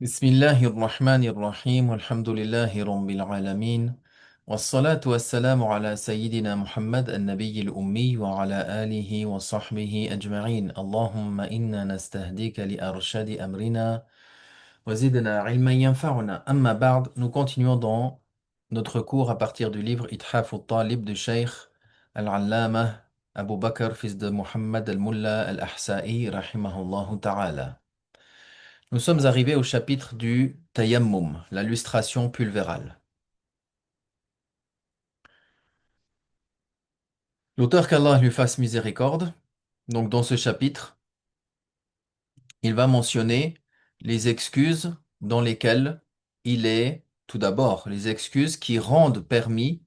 بسم الله الرحمن الرحيم والحمد لله رب العالمين والصلاة والسلام على سيدنا محمد النبي الأمي وعلى آله وصحبه أجمعين اللهم إنا نستهديك لأرشاد أمرنا وزدنا علما ينفعنا أما بعد. Nous continuons dans notre cours à partir du livre إتحاف الطالب de Cheikh Al-Allama Abu Bakr fils de Muhammad Al-Mulla Al-Ahsa'i rahimahullah ta'ala. Nous sommes arrivés au chapitre du tayammum, la lustration pulvérale. L'auteur qu'Allah lui fasse miséricorde, donc dans ce chapitre, il va mentionner les excuses dans lesquelles il est, tout d'abord, les excuses qui rendent permis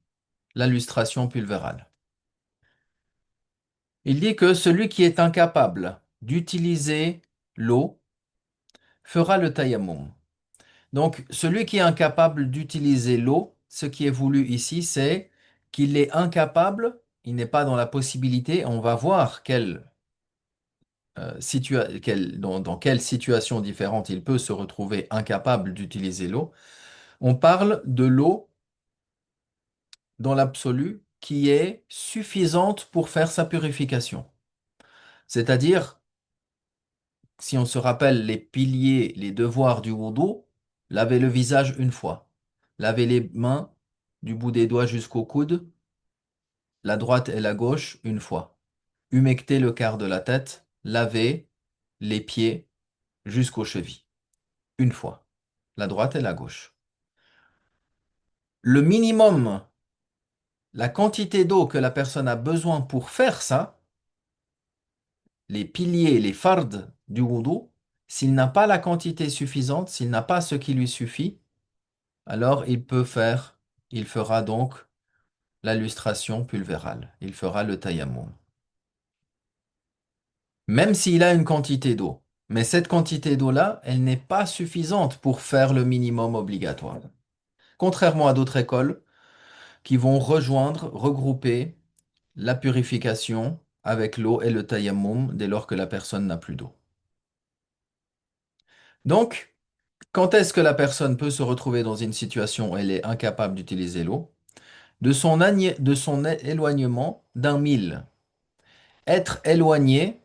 la lustration pulvérale. Il dit que celui qui est incapable d'utiliser l'eau fera le tayammum. Donc, celui qui est incapable d'utiliser l'eau, ce qui est voulu ici, c'est qu'il est incapable, il n'est pas dans la possibilité, on va voir dans quelle situation différente il peut se retrouver incapable d'utiliser l'eau. On parle de l'eau dans l'absolu qui est suffisante pour faire sa purification. C'est-à-dire, si on se rappelle les piliers, les devoirs du wudu, laver le visage une fois, laver les mains du bout des doigts jusqu'au coude, la droite et la gauche une fois, humecter le quart de la tête, laver les pieds jusqu'aux chevilles une fois, la droite et la gauche. Le minimum, la quantité d'eau que la personne a besoin pour faire ça, les piliers, les fards du wudu, s'il n'a pas la quantité suffisante, s'il n'a pas ce qui lui suffit, alors il fera donc la lustration pulvérale. Il fera le tayammum. Même s'il a une quantité d'eau. Mais cette quantité d'eau-là, elle n'est pas suffisante pour faire le minimum obligatoire. Contrairement à d'autres écoles qui vont regrouper la purification avec l'eau et le tayammum dès lors que la personne n'a plus d'eau. Donc, quand est-ce que la personne peut se retrouver dans une situation où elle est incapable d'utiliser l'eau? De son éloignement d'un mille. Être éloigné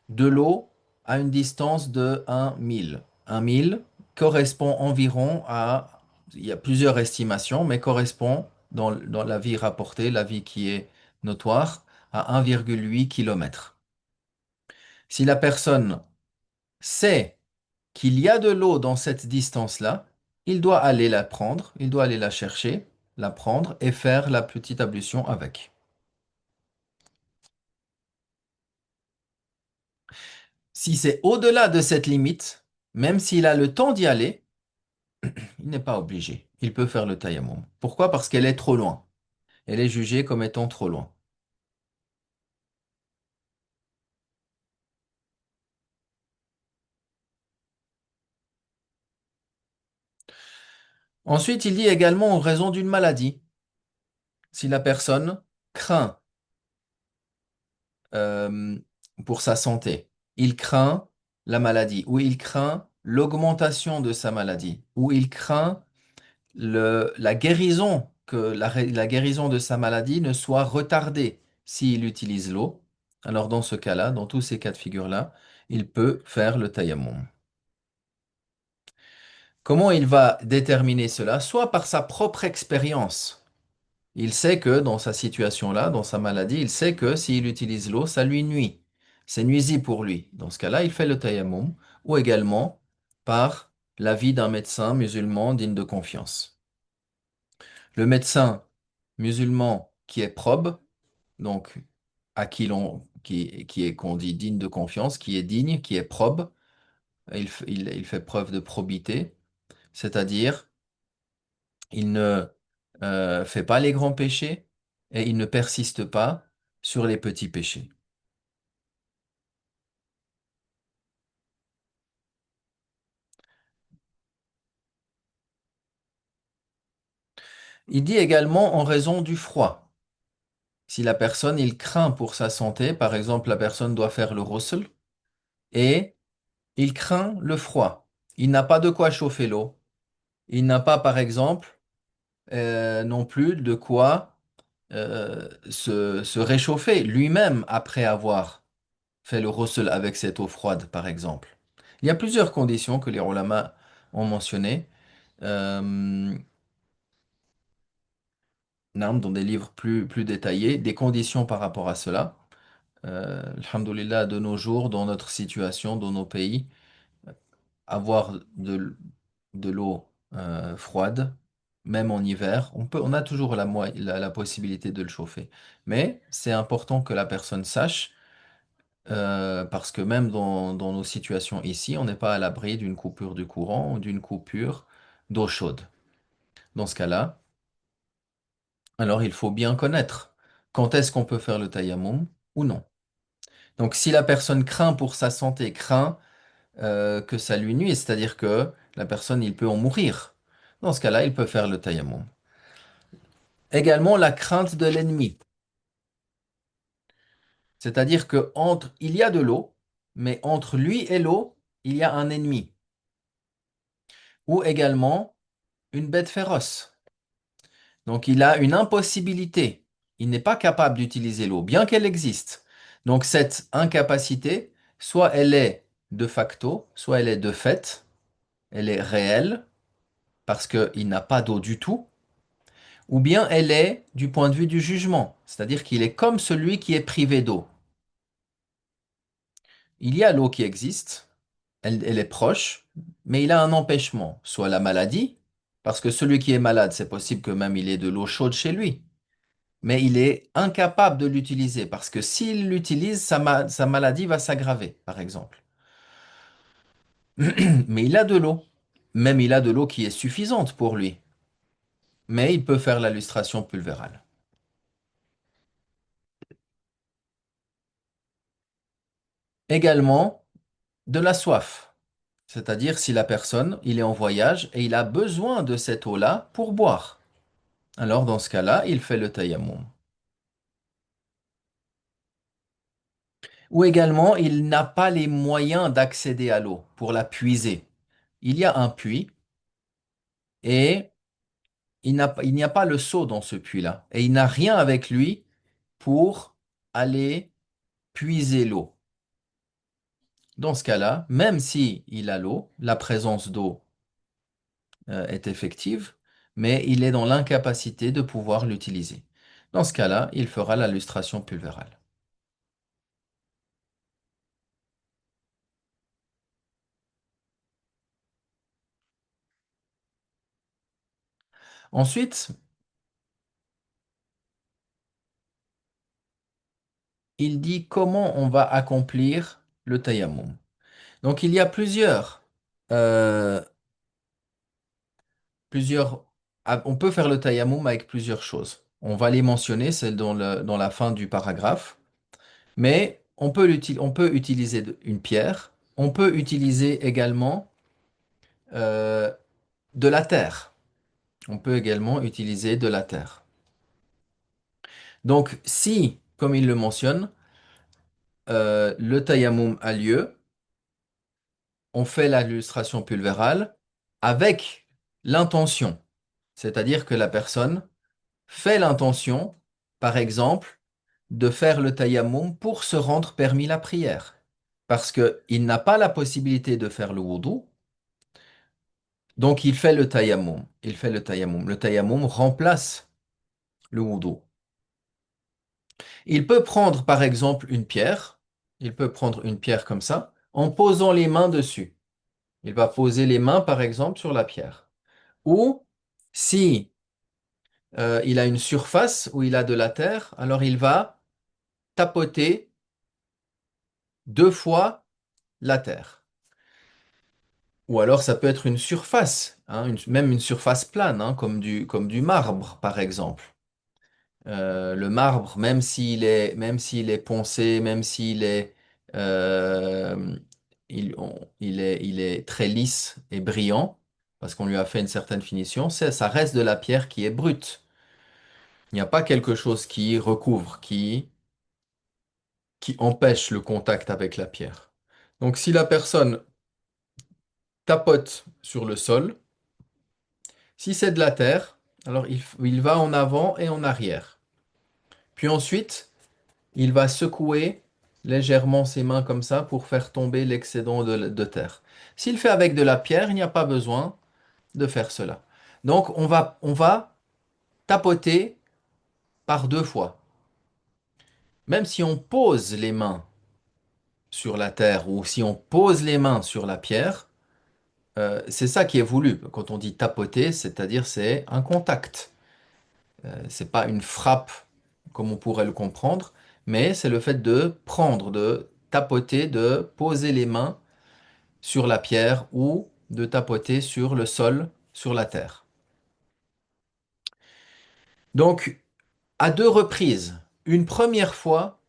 de l'eau à une distance de 1 mille. 1 mille correspond environ à, il y a plusieurs estimations, mais correspond dans la vie rapportée, la vie qui est notoire, à 1,8 km. Si la personne sait qu'il y a de l'eau dans cette distance-là, il doit aller la prendre, il doit aller la chercher, la prendre et faire la petite ablution avec. Si c'est au-delà de cette limite, même s'il a le temps d'y aller, il n'est pas obligé. Il peut faire le tayammum. Pourquoi? Parce qu'elle est trop loin. Elle est jugée comme étant trop loin. Ensuite, il dit également en raison d'une maladie. Si la personne craint euh, pour sa santé, il craint la maladie, ou il craint l'augmentation de sa maladie, ou il craint la guérison, que la guérison de sa maladie ne soit retardée s'il utilise l'eau. Alors dans ce cas-là, dans tous ces cas de figure-là, il peut faire le tayammum. Comment il va déterminer cela? Soit par sa propre expérience. Il sait que dans sa situation-là, dans sa maladie, il sait que s'il utilise l'eau, ça lui nuit. C'est nuisible pour lui. Dans ce cas-là, il fait le tayammum. Ou également par l'avis d'un médecin musulman digne de confiance. Le médecin musulman qui est probe, donc à qui est qu'on dit digne de confiance, qui est digne, qui est probe, il fait preuve de probité, c'est-à-dire il ne fait pas les grands péchés et il ne persiste pas sur les petits péchés. Il dit également en raison du froid. Si la personne, il craint pour sa santé, par exemple, la personne doit faire le ghusl et il craint le froid. Il n'a pas de quoi chauffer l'eau. Il n'a pas, par exemple, non plus de quoi se réchauffer lui-même après avoir fait le ghusl avec cette eau froide, par exemple. Il y a plusieurs conditions que les ulama ont mentionnées euh, dans des livres plus détaillés, des conditions par rapport à cela. Alhamdoulilah, de nos jours, dans notre situation, dans nos pays, avoir de l'eau froide, même en hiver, on a toujours la possibilité de le chauffer. Mais c'est important que la personne sache, parce que même dans nos situations ici, on n'est pas à l'abri d'une coupure du courant ou d'une coupure d'eau chaude. Dans ce cas-là, alors il faut bien connaître quand est-ce qu'on peut faire le tayammum ou non. Donc si la personne craint pour sa santé, craint que ça lui nuise, c'est-à-dire que la personne, il peut en mourir. Dans ce cas-là, il peut faire le tayammum. Également, la crainte de l'ennemi, c'est-à-dire que il y a de l'eau, mais entre lui et l'eau, il y a un ennemi, ou également une bête féroce. Donc, il a une impossibilité. Il n'est pas capable d'utiliser l'eau, bien qu'elle existe. Donc, cette incapacité, soit elle est de facto, soit elle est de fait, elle est réelle, parce qu'il n'a pas d'eau du tout, ou bien elle est du point de vue du jugement, c'est-à-dire qu'il est comme celui qui est privé d'eau. Il y a l'eau qui existe, elle est proche, mais il a un empêchement, soit la maladie, parce que celui qui est malade, c'est possible que même il ait de l'eau chaude chez lui, mais il est incapable de l'utiliser, parce que s'il l'utilise, sa maladie va s'aggraver, par exemple. Mais il a de l'eau, même il a de l'eau qui est suffisante pour lui, mais il peut faire la lustration pulvérale. Également, de la soif. C'est-à-dire si la personne, il est en voyage et il a besoin de cette eau-là pour boire. Alors dans ce cas-là, il fait le tayammum. Ou également, il n'a pas les moyens d'accéder à l'eau pour la puiser. Il y a un puits et il n'y a pas le seau dans ce puits-là. Et il n'a rien avec lui pour aller puiser l'eau. Dans ce cas-là, même si il a l'eau, la présence d'eau est effective, mais il est dans l'incapacité de pouvoir l'utiliser. Dans ce cas-là, il fera la lustration pulvérale. Ensuite, il dit comment on va accomplir le tayammum. Donc, il y a euh, plusieurs, on peut faire le tayammum avec plusieurs choses. On va les mentionner, c'est dans la fin du paragraphe, mais on peut utiliser une pierre, on peut utiliser également euh, de la terre. On peut également utiliser de la terre. Donc, si, comme il le mentionne, le tayammum a lieu, on fait l'illustration pulvérale avec l'intention. C'est-à-dire que la personne fait l'intention, par exemple, de faire le tayammum pour se rendre permis la prière. Parce qu'il n'a pas la possibilité de faire le wudu, donc il fait le tayammum. Il fait le tayammum. Le tayammum remplace le wudu. Il peut prendre par exemple une pierre, il peut prendre une pierre comme ça, en posant les mains dessus. Il va poser les mains par exemple sur la pierre. Ou si il a une surface où il a de la terre, alors il va tapoter deux fois la terre. Ou alors ça peut être une surface, hein, même une surface plane, hein, comme du marbre par exemple. Le marbre, même s'il est poncé, même s'il est, euh, il est très lisse et brillant, parce qu'on lui a fait une certaine finition, ça reste de la pierre qui est brute. Il n'y a pas quelque chose qui recouvre, qui empêche le contact avec la pierre. Donc si la personne tapote sur le sol. Si c'est de la terre, alors il va en avant et en arrière. Puis ensuite, il va secouer légèrement ses mains comme ça pour faire tomber l'excédent de terre. S'il fait avec de la pierre, il n'y a pas besoin de faire cela. Donc on va tapoter par deux fois. Même si on pose les mains sur la terre ou si on pose les mains sur la pierre, c'est ça qui est voulu. Quand on dit tapoter, c'est-à-dire c'est un contact. C'est pas une frappe comme on pourrait le comprendre, mais c'est le fait de prendre, de tapoter, de poser les mains sur la pierre ou de tapoter sur le sol, sur la terre. Donc, à deux reprises, une première fois,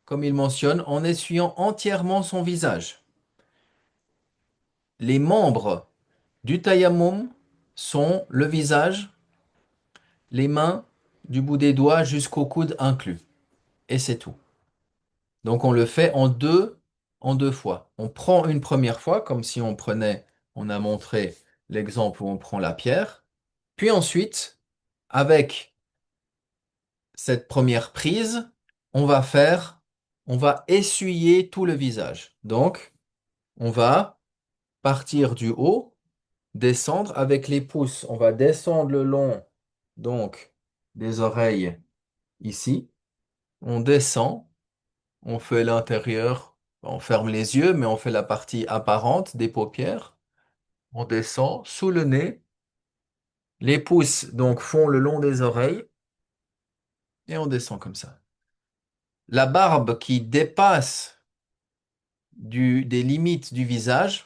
comme il mentionne, en essuyant entièrement son visage. Les membres du tayammum sont le visage, les mains, du bout des doigts jusqu'au coude inclus. Et c'est tout. Donc on le fait en deux fois. On prend une première fois, comme si on prenait, on a montré l'exemple où on prend la pierre. Puis ensuite, avec cette première prise, on va faire, on va essuyer tout le visage. Donc, on va partir du haut, descendre avec les pouces. On va descendre le long, donc, des oreilles ici. On descend, on fait l'intérieur, on ferme les yeux, mais on fait la partie apparente des paupières. On descend sous le nez. Les pouces, donc, font le long des oreilles et on descend comme ça. La barbe qui dépasse des limites du visage,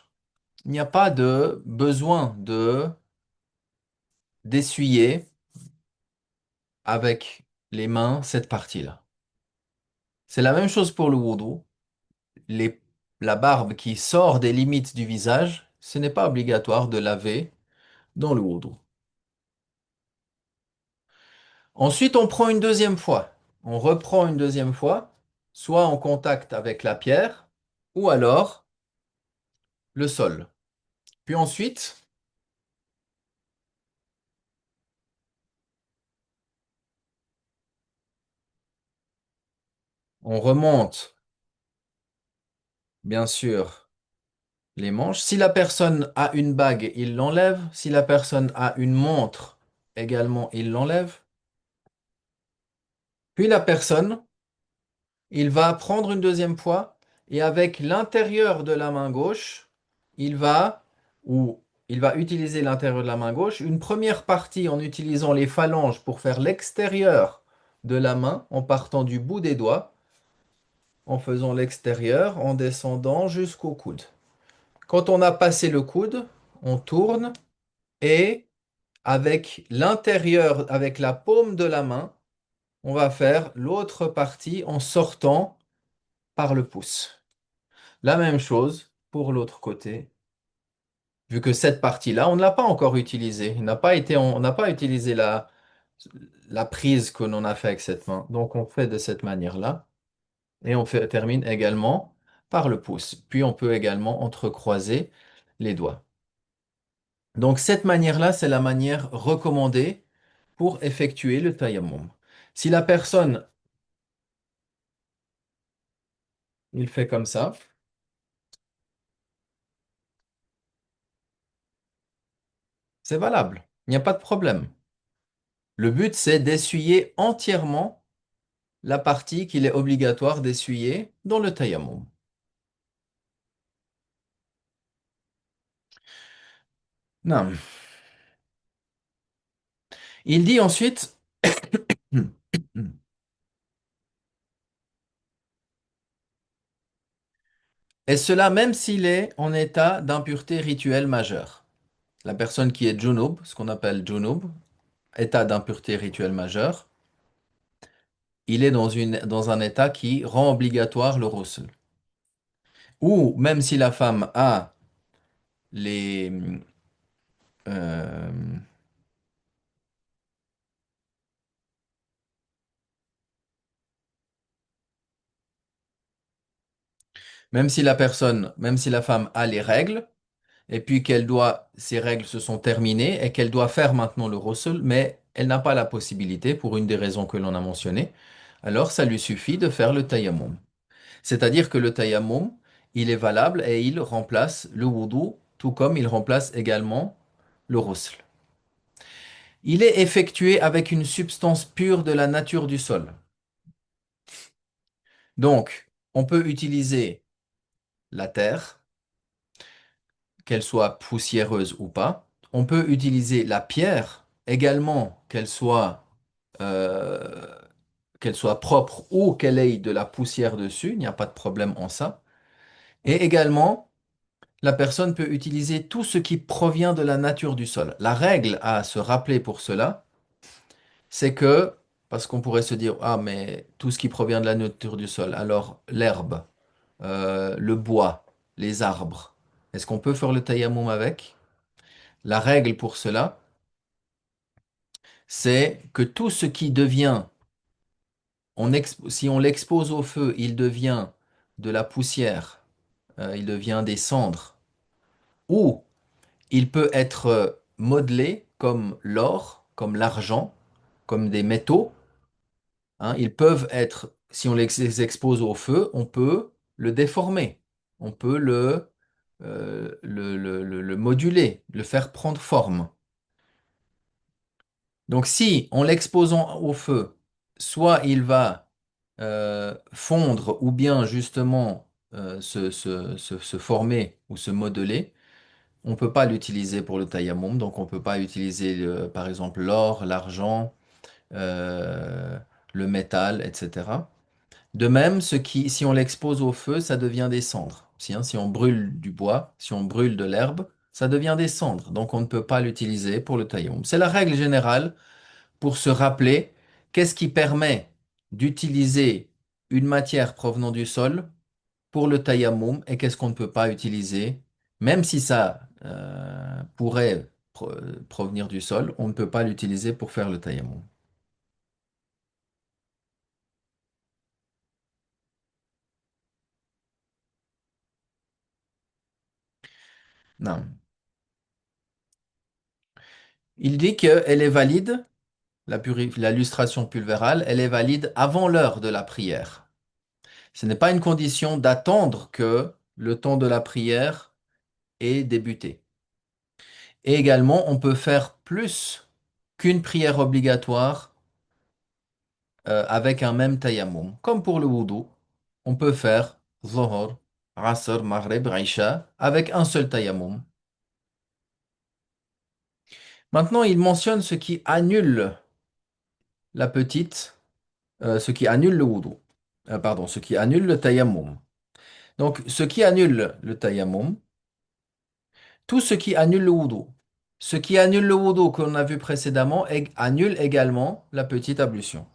il n'y a pas de besoin d'essuyer avec les mains cette partie-là. C'est la même chose pour le wudu. Les- la barbe qui sort des limites du visage, ce n'est pas obligatoire de laver dans le wudu. Ensuite, on prend une deuxième fois. On reprend une deuxième fois, soit en contact avec la pierre, ou alors le sol. Puis ensuite, on remonte, bien sûr, les manches. Si la personne a une bague, il l'enlève. Si la personne a une montre, également, il l'enlève. Puis la personne, il va prendre une deuxième fois et avec l'intérieur de la main gauche, il va, ou il va utiliser l'intérieur de la main gauche, une première partie en utilisant les phalanges pour faire l'extérieur de la main en partant du bout des doigts, en faisant l'extérieur, en descendant jusqu'au coude. Quand on a passé le coude, on tourne et avec l'intérieur, avec la paume de la main, on va faire l'autre partie en sortant par le pouce. La même chose pour l'autre côté, vu que cette partie-là, on ne l'a pas encore utilisée. On n'a pas utilisé la prise que l'on a fait avec cette main. Donc on fait de cette manière-là et termine également par le pouce. Puis on peut également entrecroiser les doigts. Donc cette manière-là, c'est la manière recommandée pour effectuer le tayammum. Si la personne, il fait comme ça, c'est valable. Il n'y a pas de problème. Le but, c'est d'essuyer entièrement la partie qu'il est obligatoire d'essuyer dans le tayammum. Non. Il dit ensuite, et cela même s'il est en état d'impureté rituelle majeure. La personne qui est junub, ce qu'on appelle junub, état d'impureté rituelle majeure, il est dans un état qui rend obligatoire le ghusl. Ou même si la femme a les... euh, même si la personne, même si la femme a les règles, et puis ses règles se sont terminées et qu'elle doit faire maintenant le ghusl, mais elle n'a pas la possibilité pour une des raisons que l'on a mentionnées, alors ça lui suffit de faire le tayammum. C'est-à-dire que le tayammum, il est valable et il remplace le wudu, tout comme il remplace également le ghusl. Il est effectué avec une substance pure de la nature du sol. Donc, on peut utiliser la terre, qu'elle soit poussiéreuse ou pas. On peut utiliser la pierre également, euh, qu'elle soit propre ou qu'elle ait de la poussière dessus. Il n'y a pas de problème en ça. Et également, la personne peut utiliser tout ce qui provient de la nature du sol. La règle à se rappeler pour cela, c'est que, parce qu'on pourrait se dire, ah, mais tout ce qui provient de la nature du sol, alors l'herbe, le bois, les arbres, est-ce qu'on peut faire le tayammum avec? La règle pour cela, c'est que tout ce qui devient, si on l'expose au feu, il devient de la poussière, il devient des cendres, ou il peut être modelé comme l'or, comme l'argent, comme des métaux, hein. Ils peuvent être, si on les expose au feu, on peut le déformer, on peut le moduler, le faire prendre forme. Donc si en l'exposant au feu, soit il va fondre ou bien justement se former ou se modeler, on ne peut pas l'utiliser pour le tayammum, donc on ne peut pas utiliser par exemple l'or, l'argent, euh, le métal, etc. De même, si on l'expose au feu, ça devient des cendres. Si on brûle du bois, si on brûle de l'herbe, ça devient des cendres. Donc on ne peut pas l'utiliser pour le tayammum. C'est la règle générale pour se rappeler qu'est-ce qui permet d'utiliser une matière provenant du sol pour le tayammum et qu'est-ce qu'on ne peut pas utiliser, même si ça pourrait provenir du sol, on ne peut pas l'utiliser pour faire le tayammum. Non. Il dit qu'elle est valide, la lustration pulvérale, elle est valide avant l'heure de la prière. Ce n'est pas une condition d'attendre que le temps de la prière ait débuté. Et également, on peut faire plus qu'une prière obligatoire avec un même tayammum. Comme pour le wudu, on peut faire Zohor, Asr, Maghrib, Isha avec un seul tayammum. Maintenant, il mentionne ce qui annule la petite, ce qui annule le wudu. Pardon, ce qui annule le tayammum. Donc, ce qui annule le tayammum, tout ce qui annule le wudu. Ce qui annule le wudu qu'on a vu précédemment annule également la petite ablution.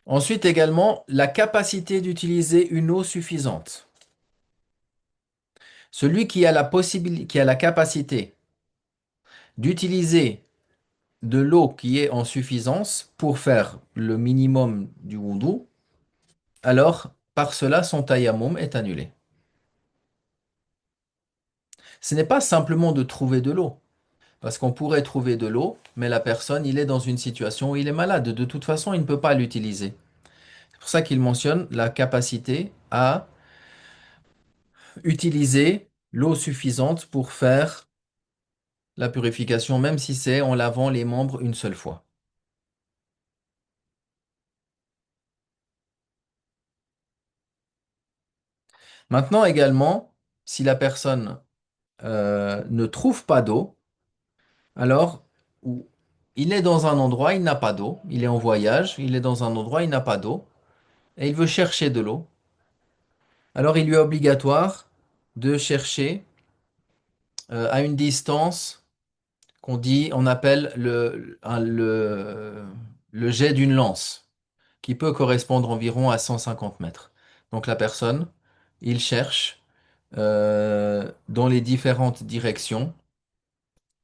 Ensuite également, la capacité d'utiliser une eau suffisante. Celui qui a la possibilité, qui a la capacité d'utiliser de l'eau qui est en suffisance pour faire le minimum du wudu, alors par cela son tayammum est annulé. Ce n'est pas simplement de trouver de l'eau, parce qu'on pourrait trouver de l'eau, mais la personne, il est dans une situation où il est malade. De toute façon, il ne peut pas l'utiliser. C'est pour ça qu'il mentionne la capacité à utiliser l'eau suffisante pour faire la purification, même si c'est en lavant les membres une seule fois. Maintenant également, si la personne ne trouve pas d'eau, alors ou- il est dans un endroit, il n'a pas d'eau, il est en voyage, il est dans un endroit, il n'a pas d'eau, et il veut chercher de l'eau, alors il lui est obligatoire de chercher à une distance on appelle le jet d'une lance, qui peut correspondre environ à 150 mètres. Donc la personne, il cherche dans les différentes directions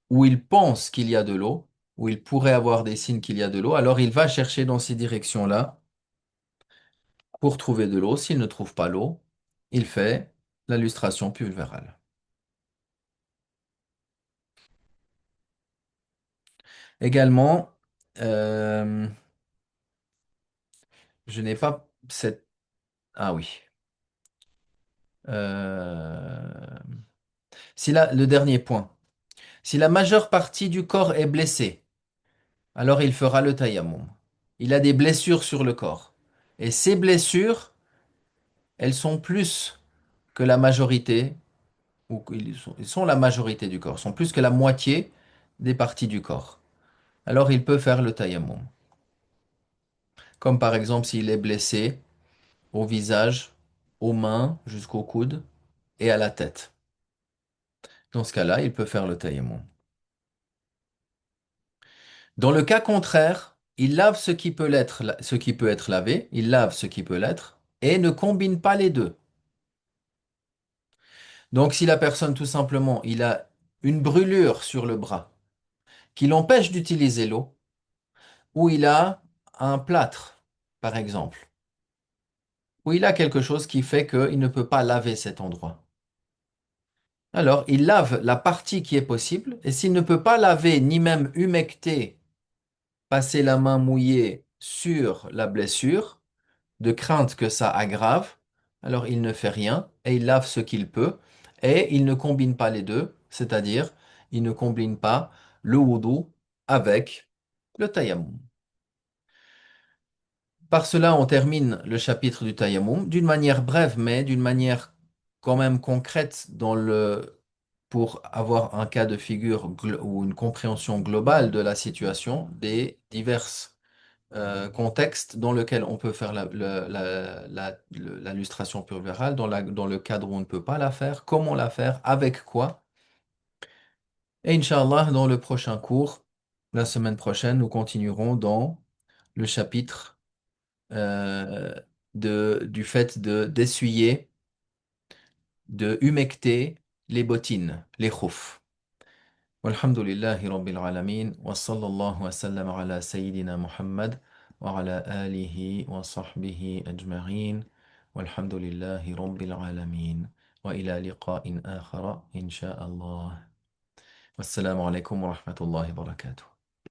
où il pense qu'il y a de l'eau, où il pourrait avoir des signes qu'il y a de l'eau, alors il va chercher dans ces directions-là pour trouver de l'eau. S'il ne trouve pas l'eau, il fait la lustration pulvérale. Également, euh, je n'ai pas cette... Ah oui. Euh, le dernier point. Si la majeure partie du corps est blessée, alors il fera le tayammum. Il a des blessures sur le corps. Et ces blessures, elles sont plus que la majorité, ils sont la majorité du corps, sont plus que la moitié des parties du corps. Alors il peut faire le tayammum. Comme par exemple s'il est blessé au visage, aux mains jusqu'au coude et à la tête. Dans ce cas-là, il peut faire le tayammum. Dans le cas contraire, il lave ce qui peut l'être, ce qui peut être lavé, il lave ce qui peut l'être et ne combine pas les deux. Donc si la personne tout simplement, il a une brûlure sur le bras qui l'empêche d'utiliser l'eau, ou il a un plâtre, par exemple, ou il a quelque chose qui fait qu'il ne peut pas laver cet endroit. Alors, il lave la partie qui est possible, et s'il ne peut pas laver ni même humecter, passer la main mouillée sur la blessure, de crainte que ça aggrave, alors il ne fait rien et il lave ce qu'il peut et il ne combine pas les deux, c'est-à-dire il ne combine pas le wudu avec le tayammum. Par cela, on termine le chapitre du tayammum d'une manière brève, mais d'une manière quand même concrète pour avoir un cas de figure ou une compréhension globale de la situation des diverses contexte dans lequel on peut faire la lustration purpurale, dans le cadre où on ne peut pas la faire, comment la faire, avec quoi. Et Inch'Allah, dans le prochain cours, la semaine prochaine, nous continuerons dans le chapitre euh, du fait d'essuyer, de humecter les bottines, les khoufs. والحمد لله رب العالمين وصلى الله وسلم على سيدنا محمد وعلى آله وصحبه أجمعين والحمد لله رب العالمين وإلى لقاء آخر إن شاء الله والسلام عليكم ورحمة الله وبركاته